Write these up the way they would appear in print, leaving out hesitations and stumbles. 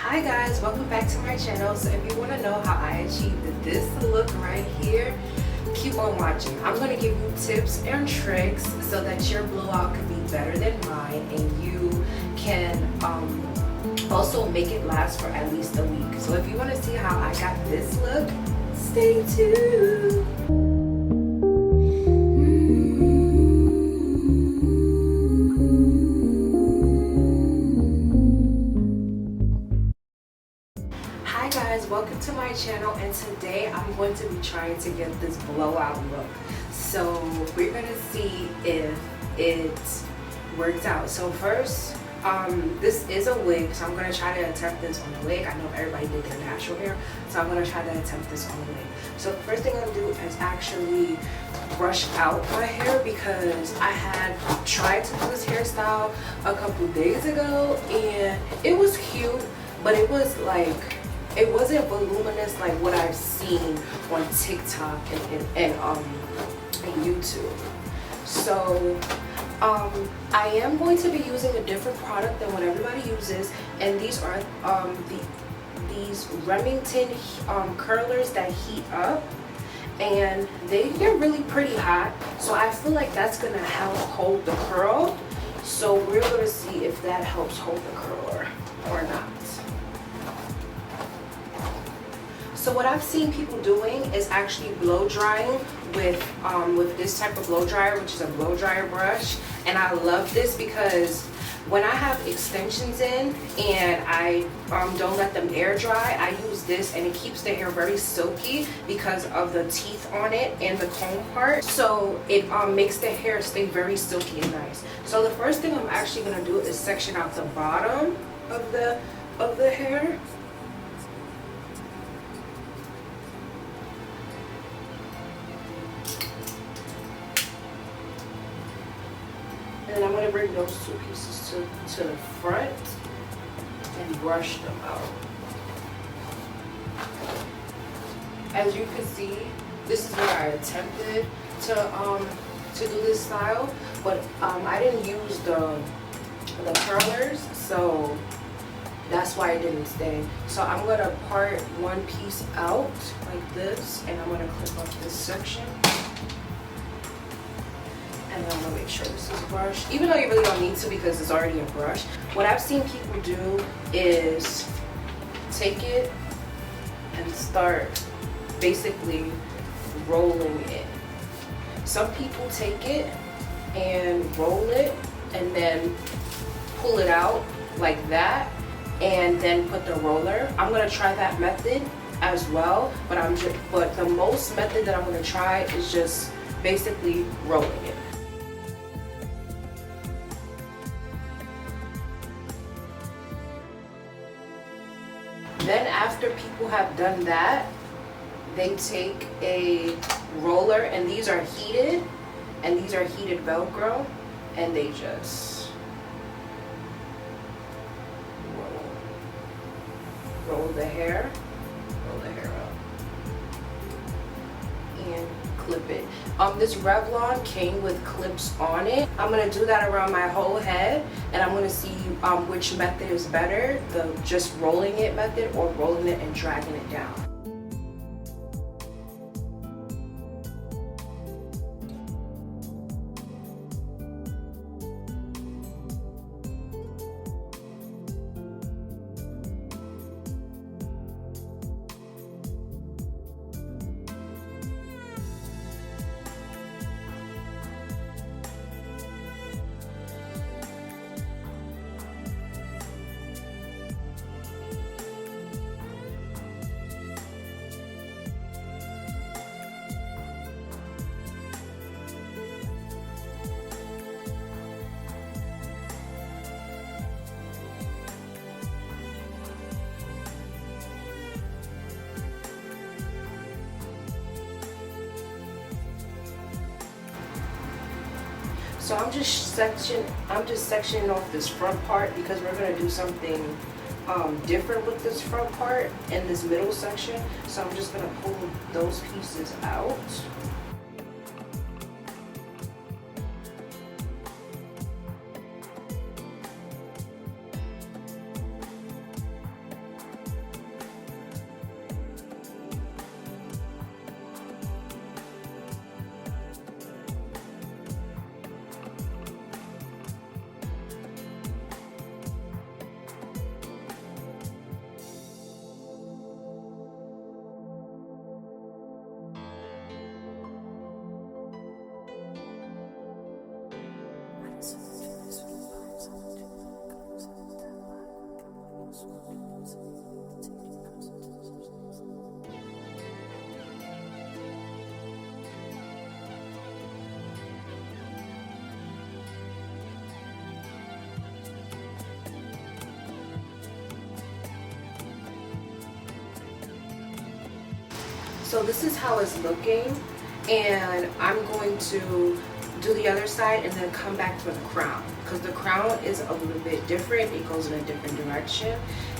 Hi guys, welcome back to my channel. So if you want to know how I achieved this look right here, keep on watching. I'm going to give you tips and tricks so that your blowout can be better than mine and you can also make it last for at least a week. So if you want to see how I got this look, stay tuned. Hi guys, welcome to my channel, and today I'm going to be trying to get this blowout look. So we're gonna see if it works out. So first, this is a wig, so I'm gonna try to attempt this on the wig. I know everybody did their natural hair, so I'm gonna try to attempt this on the wig. So the first thing I'm gonna do is actually brush out my hair, because I had tried to do this hairstyle a couple days ago and it was cute, but it was like, it wasn't voluminous like what I've seen on TikTok and YouTube. So I am going to be using a different product than what everybody uses, and these are these Remington curlers that heat up, and they get really pretty hot. So I feel like that's gonna help hold the curl. So we're gonna see if that helps hold the curl or not. So what I've seen people doing is actually blow drying with this type of blow dryer, which is a blow dryer brush. And I love this because when I have extensions in and I don't let them air dry, I use this and it keeps the hair very silky because of the teeth on it and the comb part. So it makes the hair stay very silky and nice. So the first thing I'm actually gonna do is section out the bottom of the hair. And I'm going to bring those two pieces to the front and brush them out. As you can see, this is where I attempted to do this style, but I didn't use the curlers, so that's why it didn't stay. So I'm going to part one piece out like this, and I'm going to clip off this section. And then I'm gonna make sure this is brushed, even though you really don't need to because it's already a brush. What I've seen people do is take it and start basically rolling it. Some people take it and roll it and then pull it out like that and then put the roller. I'm gonna try that method as well, but the most method that I'm gonna try is just basically rolling it. Then after people have done that, they take a roller, and these are heated, Velcro, and they just roll the hair up, and clip it. This Revlon came with clips on it. I'm gonna do that around my whole head, and I'm gonna see which method is better, the just rolling it method or rolling it and dragging it down. So I'm just sectioning off this front part because we're gonna do something different with this front part and this middle section. So I'm just gonna pull those pieces out. So this is how it's looking, and I'm going to do the other side and then come back for the crown, because the crown is a little bit different. It goes in a different direction,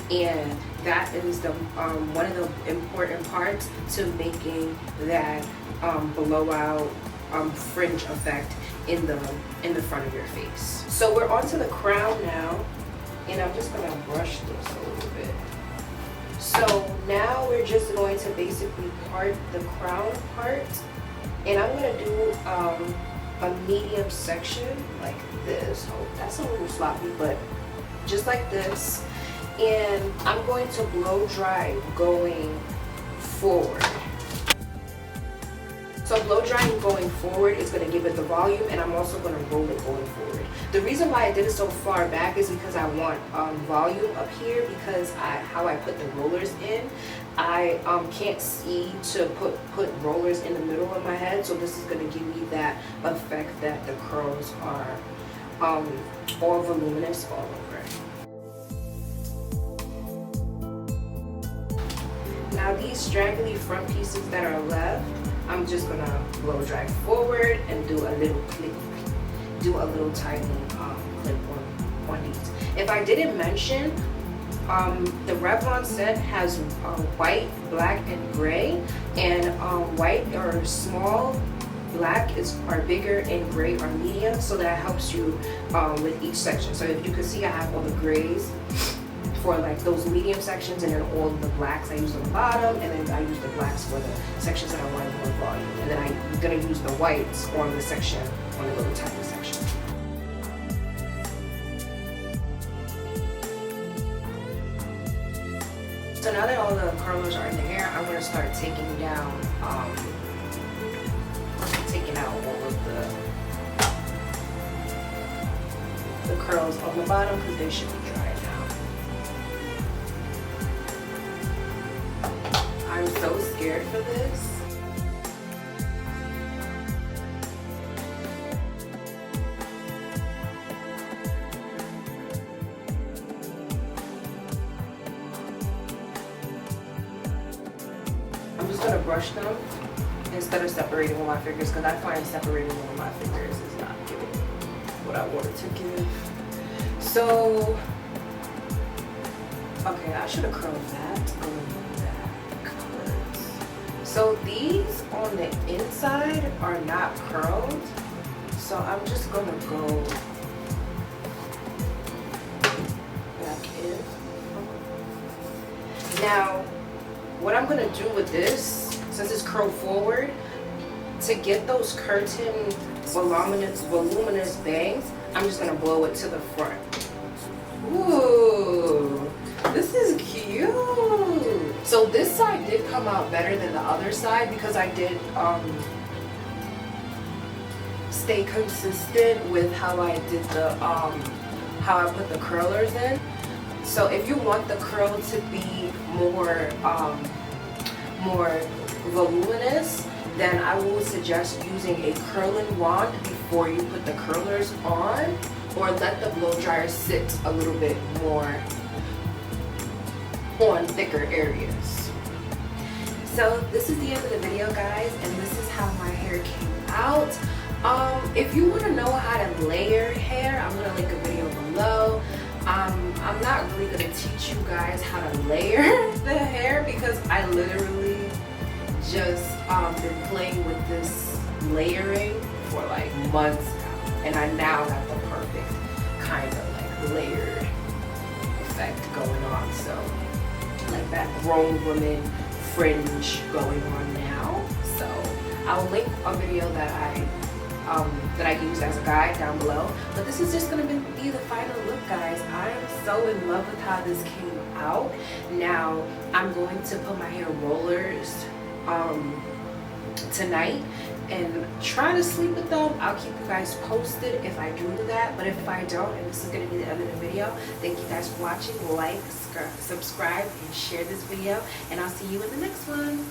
and that is the one of the important parts to making that blowout fringe effect in the front of your face. So we're onto the crown now, and I'm just gonna brush this a little bit. So now we're just going to basically part the crown part, and I'm gonna do a medium section like this. Oh, that's a little sloppy, but just like this. And I'm going to blow dry going forward. So blow drying going forward is going to give it the volume, and I'm also going to roll it going forward. The reason why I did it so far back is because I want volume up here, because how I put the rollers in, I can't see to put rollers in the middle of my head, so this is going to give me that effect that the curls are all voluminous all over. Now these straggly front pieces that are left, I'm just gonna blow dry forward and do a little clip, do a little tiny clip on these. If I didn't mention, the Revlon set has white, black, and gray, and white or small, black are bigger, and gray are medium, so that helps you with each section. So if you can see, I have all the grays for like those medium sections, and then all the blacks I use on the bottom, and then I use the blacks for the sections that I want more volume, and then I'm gonna use the whites on the section, on the little tiny section. So now that all the curlers are in the hair, I'm gonna start taking down, taking out all of the curls on the bottom, because they should be dry now. I'm so scared for this. I'm just gonna brush them instead of separating with my fingers, because I find separating with my fingers is not giving what I wanted to give. So, okay, I should have curled that a little back. So these on the inside are not curled, so I'm just gonna go back in. Now, what I'm gonna do with this, since it's curled forward, to get those curtain voluminous bangs, I'm just gonna blow it to the front. Ooh, this is cute. So this side did come out better than the other side, because I did stay consistent with how I did the how I put the curlers in. So if you want the curl to be more more voluminous, then I will suggest using a curling wand before you put the curlers on, or let the blow dryer sit a little bit more on thicker areas. So this is the end of the video, guys, and this is how my hair came out. If you want to know how to layer hair, I'm going to link a video below. I'm not really going to teach you guys how to layer the hair, because I literally just been playing with this layering for like months now, and I now have the perfect kind of like layered effect going on. So like that grown woman fringe going on now. So I'll link a video that I used as a guide down below. But this is just gonna be the final look, guys. I am so in love with how this came out. Now I'm going to put my hair rollers tonight, and try to sleep with them. I'll keep you guys posted if I do that, but if I don't, and this is going to be the end of the video, thank you guys for watching. Like, subscribe, and share this video, and I'll see you in the next one.